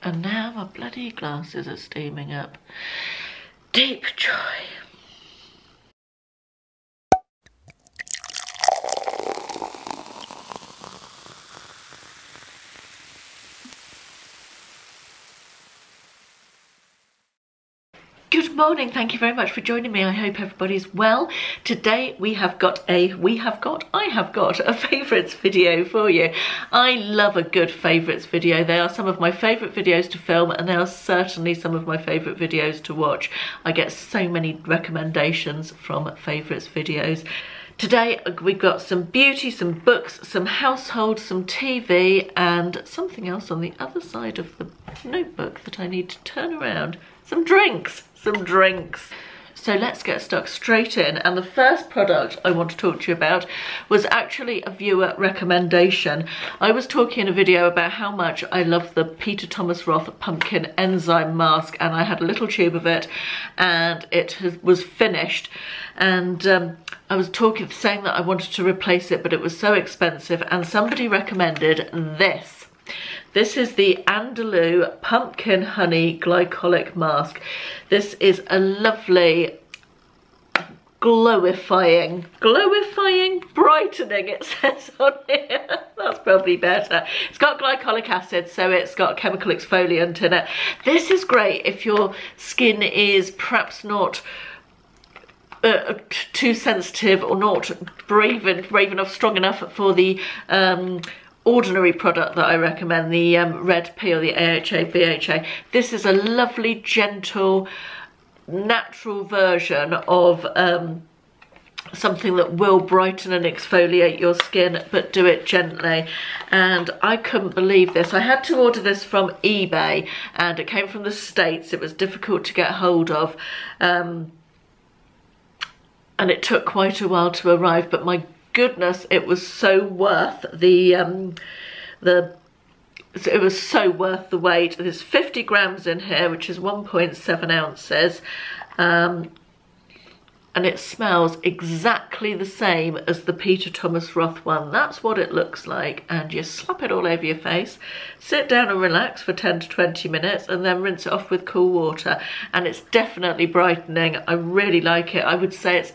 And now my bloody glasses are steaming up. Deep joy. Good morning, thank you very much for joining me. I hope everybody's well. Today I have got a favourites video for you. I love a good favourites video. They are some of my favourite videos to film, and they are certainly some of my favourite videos to watch. I get so many recommendations from favourites videos. Today we've got some beauty, some books, some household, some TV, and something else on the other side of the notebook that I need to turn around. Some drinks. So let's get stuck straight in, and the first product I want to talk to you about was actually a viewer recommendation. I was talking in a video about how much I love the Peter Thomas Roth Pumpkin Enzyme Mask, and I had a little tube of it and it was finished, and I was saying that I wanted to replace it, but it was so expensive, and somebody recommended this. This is the Andalou Pumpkin Honey Glycolic Mask. This is a lovely glowifying, brightening, it says on here. That's probably better. It's got glycolic acid, so it's got chemical exfoliant in it. This is great if your skin is perhaps not too sensitive or not brave enough, strong enough for the ordinary product that I recommend, the Red P or the AHA BHA. This is a lovely, gentle, natural version of something that will brighten and exfoliate your skin, but do it gently. And I couldn't believe this. I had to order this from eBay, and it came from the States. It was difficult to get hold of, and it took quite a while to arrive, but my goodness, it was so worth it was so worth the wait. There's 50 grams in here, which is 1.7 ounces, and it smells exactly the same as the Peter Thomas Roth one. That's what it looks like, and you slap it all over your face, sit down and relax for 10 to 20 minutes, and then rinse it off with cool water, and it's definitely brightening. I really like it. I would say it's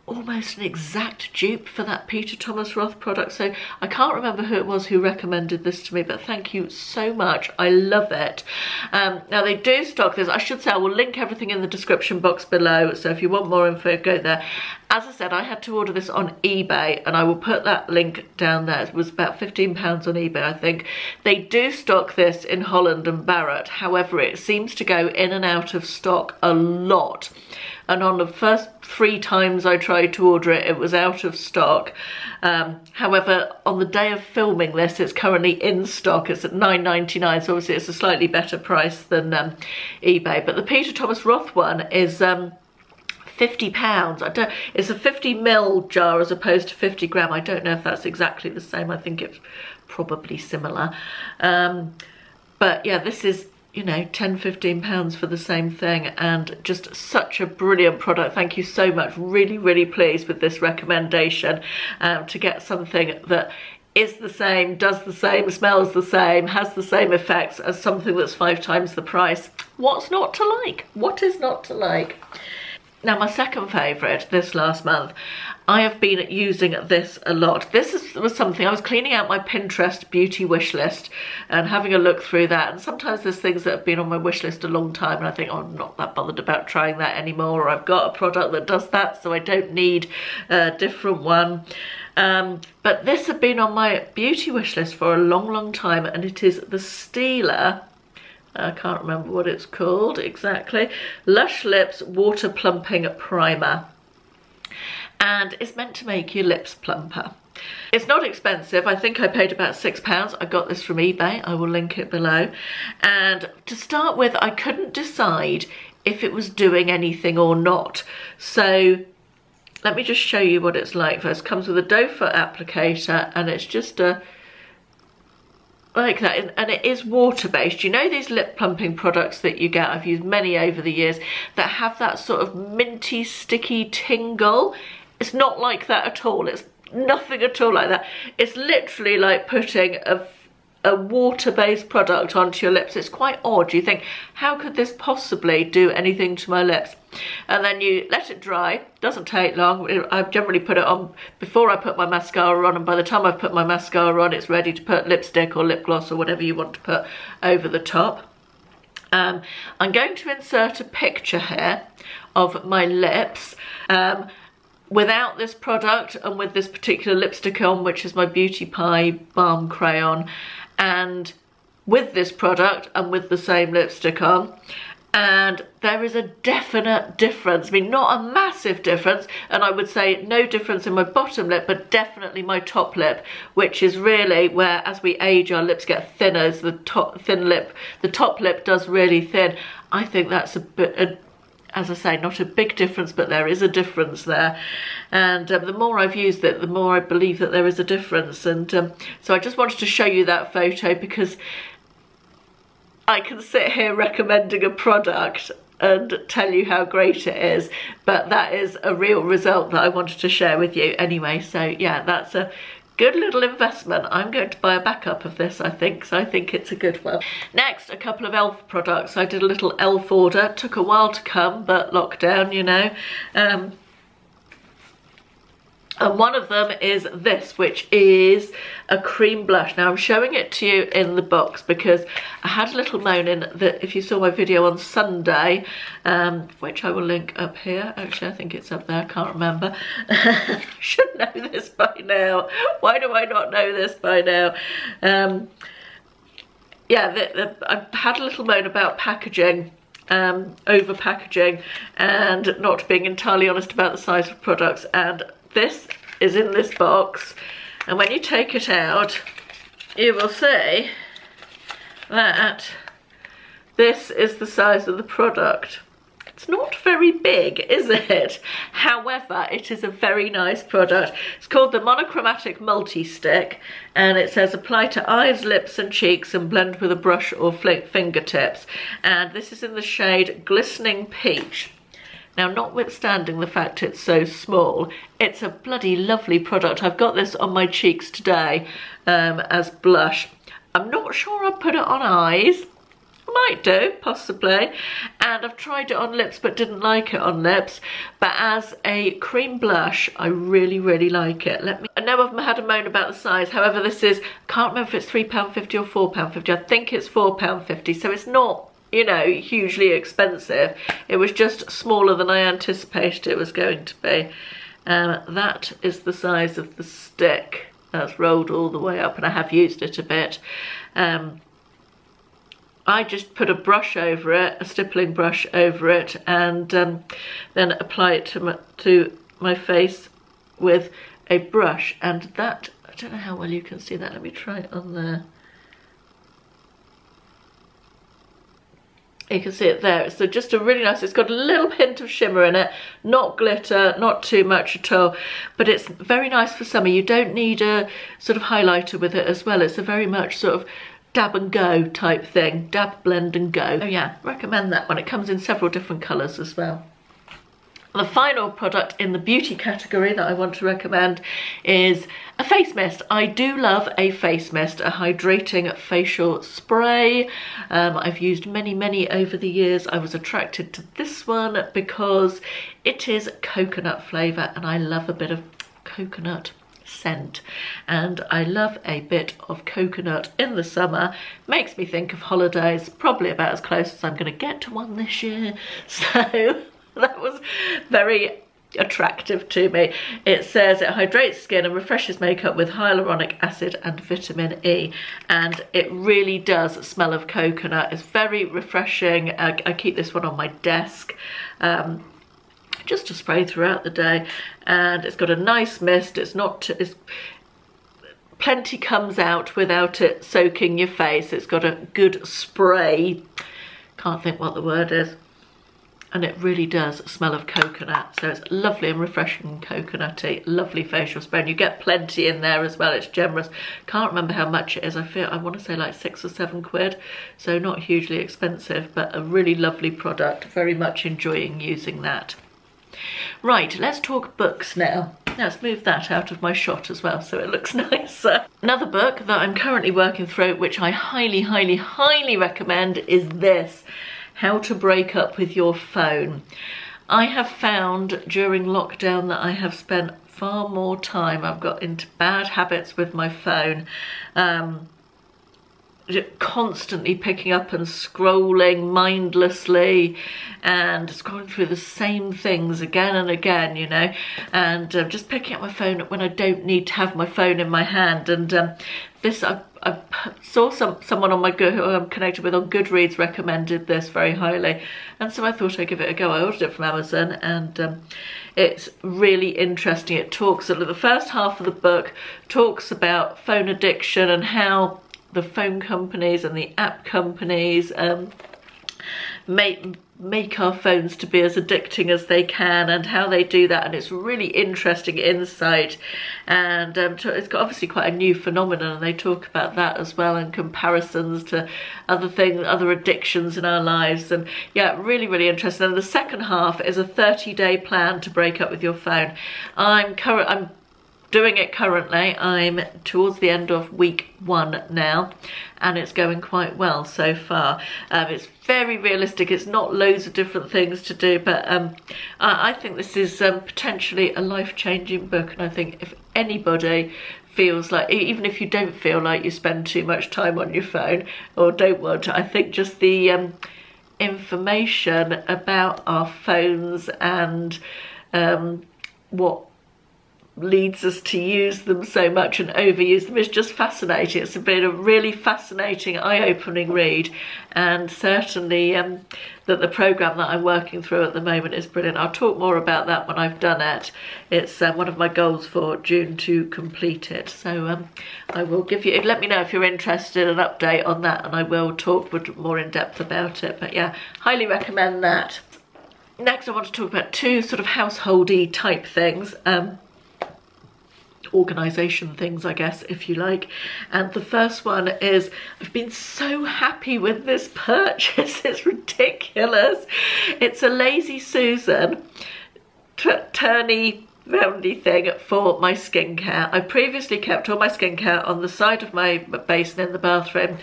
almost an exact dupe for that Peter Thomas Roth product. So I can't remember who it was who recommended this to me, but thank you so much. I love it. Now they do stock this. I should say I will link everything in the description box below, so if you want more info, go there. As I said, I had to order this on eBay, and I will put that link down there. It was about £15 on eBay, I think. They do stock this in Holland and Barrett. However, it seems to go in and out of stock a lot. And on the first 3 times I tried to order it, it was out of stock. However, on the day of filming this, it's currently in stock. It's at £9.99, so obviously it's a slightly better price than eBay. But the Peter Thomas Roth one is £50. It's a 50ml jar as opposed to 50 gram. I don't know if that's exactly the same. I think it's probably similar. But yeah, this is, you know, £10–15 for the same thing, and just such a brilliant product. Thank you so much. Really pleased with this recommendation, to get something that is the same, does the same, smells the same, has the same effects as something that's 5 times the price. What's not to like? What is not to like? Now my second favourite this last month, I have been using this a lot. This was something, I was cleaning out my Pinterest beauty wish list and having a look through that, and sometimes there's things that have been on my wish list a long time and I think, oh, I'm not that bothered about trying that anymore, or I've got a product that does that, so I don't need a different one. But this had been on my beauty wish list for a long time, and it is the Stila, I can't remember what it's called exactly, Lush Lips Water Plumping Primer. And it's meant to make your lips plumper. It's not expensive. I think I paid about £6. I got this from eBay. I will link it below. And to start with, I couldn't decide if it was doing anything or not. So let me just show you what it's like first. It comes with a doe foot applicator, and it's just a like that, and it is water-based. You know these lip plumping products that you get, I've used many over the years, that have that sort of minty, sticky tingle? It's not like that at all. It's nothing at all like that. It's literally like putting a water-based product onto your lips. It's quite odd. You think, how could this possibly do anything to my lips? And then you let it dry. Doesn't take long. I generally put it on before I put my mascara on, and by the time I've put my mascara on, it's ready to put lipstick or lip gloss or whatever you want to put over the top. I'm going to insert a picture here of my lips without this product and with this particular lipstick on, which is my Beauty Pie Balm Crayon, and with this product and with the same lipstick on. And there is a definite difference. I mean, not a massive difference, and I would say no difference in my bottom lip, but definitely my top lip, which is really where, as we age, our lips get thinner. As the top lip does really thin. I think that's a bit, as I say, not a big difference, but there is a difference there. And the more I've used it, the more I believe that there is a difference. And so I just wanted to show you that photo, because I can sit here recommending a product and tell you how great it is, but that is a real result that I wanted to share with you anyway. So yeah, that's a good little investment. I'm going to buy a backup of this, I think, so I think it's a good one. Next, a couple of e.l.f. products. I did a little e.l.f. order. Took a while to come, but lockdown, you know. And one of them is this, which is a cream blush. Now I'm showing it to you in the box because I had a little moan in that if you saw my video on Sunday, which I will link up here. Actually, I think it's up there, I can't remember. I should know this by now. Why do I not know this by now? Yeah, I had a little moan about packaging. Over packaging and not being entirely honest about the size of products, and this is in this box, and when you take it out you will see that this is the size of the product. It's not very big, is it? However, it is a very nice product. It's called the Monochromatic Multi-Stick, and it says apply to eyes, lips and cheeks and blend with a brush or fingertips. And this is in the shade Glistening Peach. Now, notwithstanding the fact it's so small, it's a bloody lovely product. I've got this on my cheeks today as blush. I'm not sure I'll put it on eyes. Might do, possibly. And I've tried it on lips but didn't like it on lips. But as a cream blush, I really, really like it. I know I've had a moan about the size. However, this is, can't remember if it's £3.50 or £4.50. I think it's £4.50. So it's not, you know, hugely expensive. It was just smaller than I anticipated it was going to be. That is the size of the stick. That's rolled all the way up, and I have used it a bit. I just put a brush over it, a stippling brush over it, and then apply it to my face with a brush. And that, I don't know how well you can see that. Let me try it on there. You can see it there. So just a really nice, it's got a little hint of shimmer in it, not glitter, not too much at all, but it's very nice for summer. You don't need a sort of highlighter with it as well. It's a very much sort of dab and go type thing. Dab, blend and go. Oh yeah, recommend that one. It comes in several different colours as well. The final product in the beauty category that I want to recommend is a face mist. I do love a face mist, a hydrating facial spray. I've used many over the years. I was attracted to this one because it is coconut flavour, and I love a bit of coconut scent, and I love a bit of coconut in the summer. Makes me think of holidays, probably about as close as I'm going to get to one this year, so that was very attractive to me. It says it hydrates skin and refreshes makeup with hyaluronic acid and vitamin E, and it really does smell of coconut. It's very refreshing. I keep this one on my desk just to spray throughout the day, and it's got a nice mist. Plenty comes out without it soaking your face. It's got a good spray, can't think what the word is, and it really does smell of coconut. So it's lovely and refreshing and coconutty, lovely facial spray, and you get plenty in there as well. It's generous. Can't remember how much it is. I want to say like £6 or £7, so not hugely expensive, but a really lovely product. Very much enjoying using that. Right, let's talk books now. let's move that out of my shot as well so it looks nicer. Another book that I'm currently working through, which I highly, highly, highly recommend, is this, How to Break Up With Your Phone. I have found during lockdown that I have spent far more time, I've got into bad habits with my phone, constantly picking up and scrolling mindlessly and scrolling through the same things again and again, you know, and just picking up my phone when I don't need to have my phone in my hand. And this, I saw someone on my who I'm connected with on Goodreads recommended this very highly, and so I thought I'd give it a go. I ordered it from Amazon, and it's really interesting. It talks, the first half of the book talks about phone addiction and how the phone companies and the app companies make our phones to be as addicting as they can, and how they do that. And it's really interesting insight, and it's got obviously quite a new phenomenon, and they talk about that as well, and comparisons to other things, other addictions in our lives. And yeah, really, really interesting. And the second half is a 30-day plan to break up with your phone. I'm doing it currently. I'm towards the end of week 1 now, and it's going quite well so far. It's very realistic. It's not loads of different things to do, but I think this is potentially a life-changing book. And I think if anybody feels like, even if you don't feel like you spend too much time on your phone or don't want to, I think just the information about our phones and what leads us to use them so much and overuse them is just fascinating. It's been a really fascinating, eye-opening read, and certainly that the programme that I'm working through at the moment is brilliant. I'll talk more about that when I've done it. It's one of my goals for June to complete it, so I will give you, let me know if you're interested, an update on that, and I will talk more in depth about it. But yeah, highly recommend that. Next I want to talk about 2 sort of householdy type things, organisation things, I guess, if you like. And the first one is, I've been so happy with this purchase, it's ridiculous. It's a Lazy Susan turny roundy thing for my skincare. I previously kept all my skincare on the side of my basin in the bathroom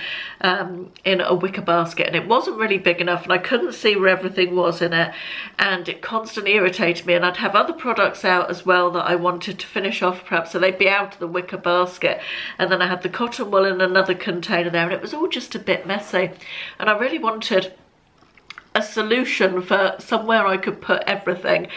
in a wicker basket, and it wasn't really big enough, and I couldn't see where everything was in it, and it constantly irritated me. And I'd have other products out as well that I wanted to finish off perhaps, so they'd be out of the wicker basket, and then I had the cotton wool in another container there, and it was all just a bit messy. And I really wanted a solution for somewhere I could put everything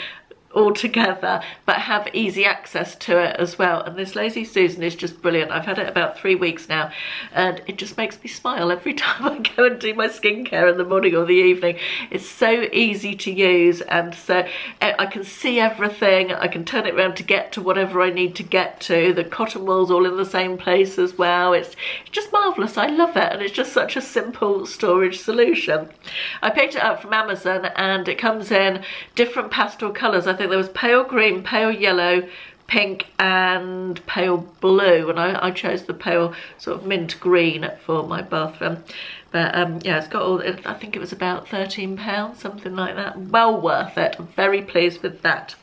all together but have easy access to it as well. And this Lazy Susan is just brilliant. I've had it about 3 weeks now, and it just makes me smile every time I go and do my skincare in the morning or the evening. It's so easy to use, and so I can see everything. I can turn it around to get to whatever I need to get to. The cotton wool's all in the same place as well. It's just marvellous. I love it, and it's just such a simple storage solution. I picked it up from Amazon, and it comes in different pastel colours. I think there was pale green, pale yellow, pink and pale blue, and I chose the pale sort of mint green for my bathroom. But yeah, it's got all, I think it was about £13, something like that. Well worth it. I'm very pleased with that.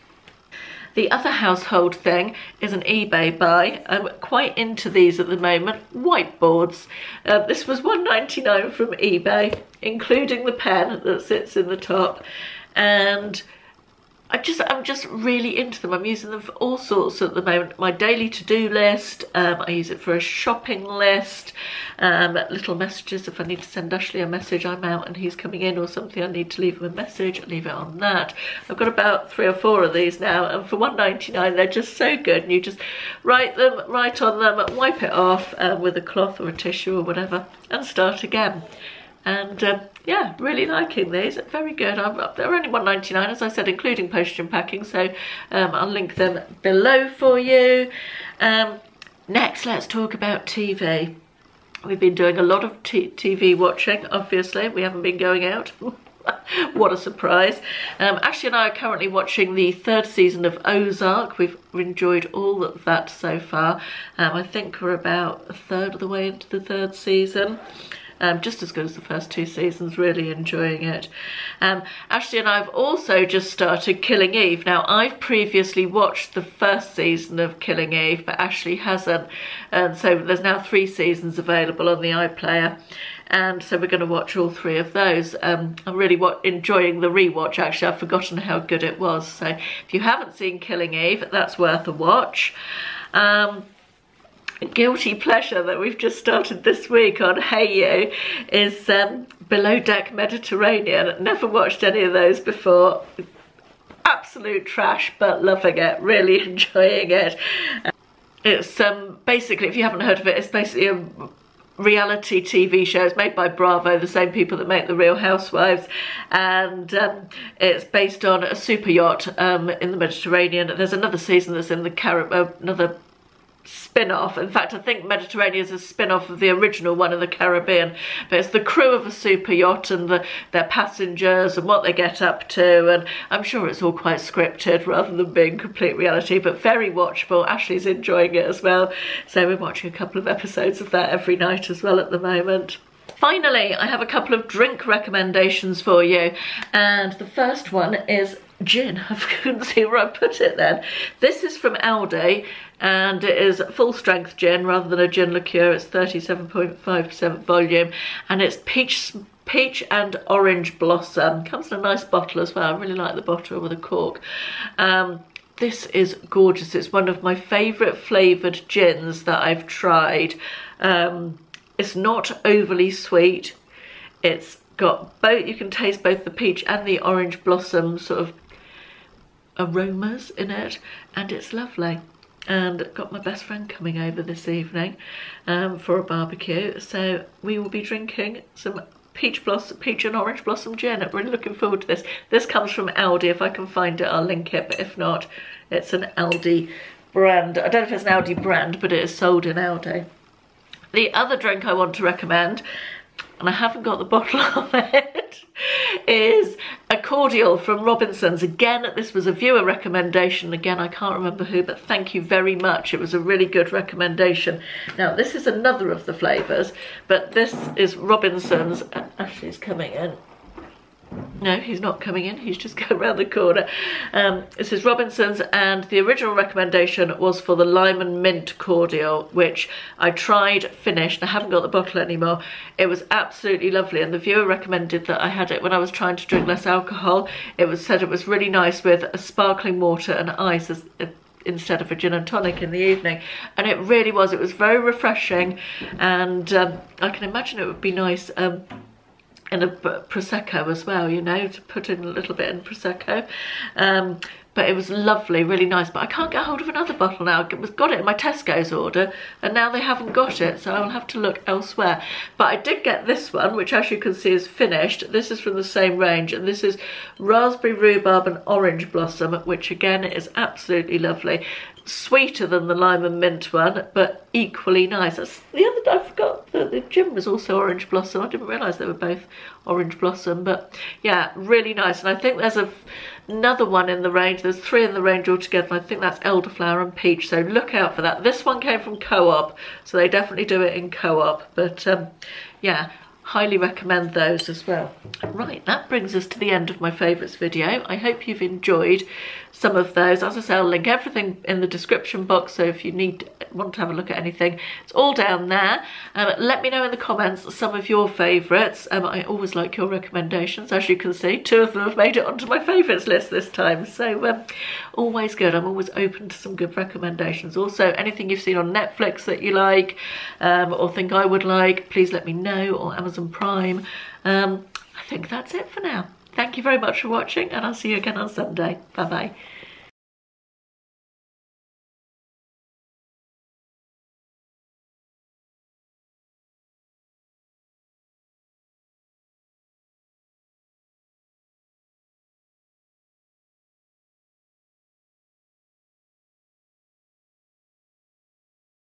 The other household thing is an eBay buy. I'm quite into these at the moment. Whiteboards. This was £1.99 from eBay, including the pen that sits in the top, and I'm just really into them. I'm using them for all sorts at the moment. My daily to-do list, I use it for a shopping list, little messages. If I need to send Ashley a message, I'm out and he's coming in or something, I need to leave him a message, I leave it on that. I've got about 3 or 4 of these now, and for £1.99 they're just so good. And you just write on them, wipe it off with a cloth or a tissue or whatever, and start again. And yeah, really liking these. Very good. They're only £1.99, as I said, including postage and packing, so I'll link them below for you. Next, let's talk about TV. We've been doing a lot of TV watching, obviously. We haven't been going out. What a surprise. Ashley and I are currently watching the 3rd season of Ozark. We've enjoyed all of that so far. I think we're about a third of the way into the 3rd season. just as good as the first 2 seasons, really enjoying it. Ashley and I have also just started Killing Eve. Now, I've previously watched the first season of Killing Eve, but Ashley hasn't, and so there's now 3 seasons available on the iPlayer. And so we're going to watch all 3 of those. I'm really enjoying the rewatch, actually. I've forgotten how good it was. So if you haven't seen Killing Eve, that's worth a watch. Guilty pleasure that we've just started this week on Hayu is Below Deck Mediterranean. Never watched any of those before. Absolute trash, but loving it, really enjoying it. It's basically, if you haven't heard of it, it's basically a reality TV shows made by Bravo, the same people that make The Real Housewives, and it's based on a super yacht in the Mediterranean. There's another season that's in the Caribbean, another spin-off. In fact, I think Mediterranean is a spin-off of the original one in the Caribbean, but it's the crew of a super yacht and their passengers and what they get up to, and I'm sure it's all quite scripted rather than being complete reality, but very watchable. Ashley's enjoying it as well, so we're watching a couple of episodes of that every night as well at the moment. Finally, I have a couple of drink recommendations for you, and the first one is gin. I couldn't see where I put it then. This is from Aldi, and it is full strength gin rather than a gin liqueur. It's 37.5% volume, and it's peach and orange blossom. Comes in a nice bottle as well. I really like the bottle with a cork. This is gorgeous. It's one of my favourite flavoured gins that I've tried. It's not overly sweet. It's got both, you can taste both the peach and the orange blossom sort of aromas in it, and it's lovely. And got my best friend coming over this evening for a barbecue, so we will be drinking some peach and orange blossom gin. I'm really looking forward to this. This comes from Aldi. If I can find it, I'll link it, but if not, it's an Aldi brand. I don't know if it's an Aldi brand, but it is sold in Aldi. The other drink I want to recommend, and I haven't got the bottle of it, is a cordial from Robinson's. Again, this was a viewer recommendation. Again, I can't remember who, but thank you very much. It was a really good recommendation. Now, this is another of the flavours, but this is Robinson's. Ashley's coming in. No, he's not coming in, he's just going around the corner. This is Robinson's, and the original recommendation was for the lime and mint cordial, which I tried, finished. I haven't got the bottle anymore. It was absolutely lovely, and the viewer recommended that I had it when I was trying to drink less alcohol. It was said it was really nice with a sparkling water and ice instead of a gin and tonic in the evening, and it really was. It was very refreshing, and I can imagine it would be nice in a Prosecco as well, you know, to put in a little bit in Prosecco. But it was lovely, really nice. But I can't get hold of another bottle now. I got it in my Tesco's order, and now they haven't got it, so I'll have to look elsewhere. But I did get this one, which as you can see is finished. This is from the same range, and this is raspberry rhubarb and orange blossom, which again is absolutely lovely. Sweeter than the lime and mint one, but equally nice. That's the other, I forgot that the gin was also orange blossom. I didn't realise they were both orange blossom, but yeah, really nice. And I think there's another one in the range. There's 3 in the range altogether, and I think that's elderflower and peach, so look out for that. This one came from Co-op, so they definitely do it in Co-op, but yeah, highly recommend those as well. Right, that brings us to the end of my favourites video. I hope you've enjoyed some of those. As I say, I'll link everything in the description box, so if you want to have a look at anything, it's all down there. Let me know in the comments some of your favourites. I always like your recommendations. As you can see, 2 of them have made it onto my favourites list this time, so always good. I'm always open to some good recommendations. Also, anything you've seen on Netflix that you like or think I would like, please let me know, or Amazon Prime. I think that's it for now. Thank you very much for watching, and I'll see you again on Sunday. Bye bye.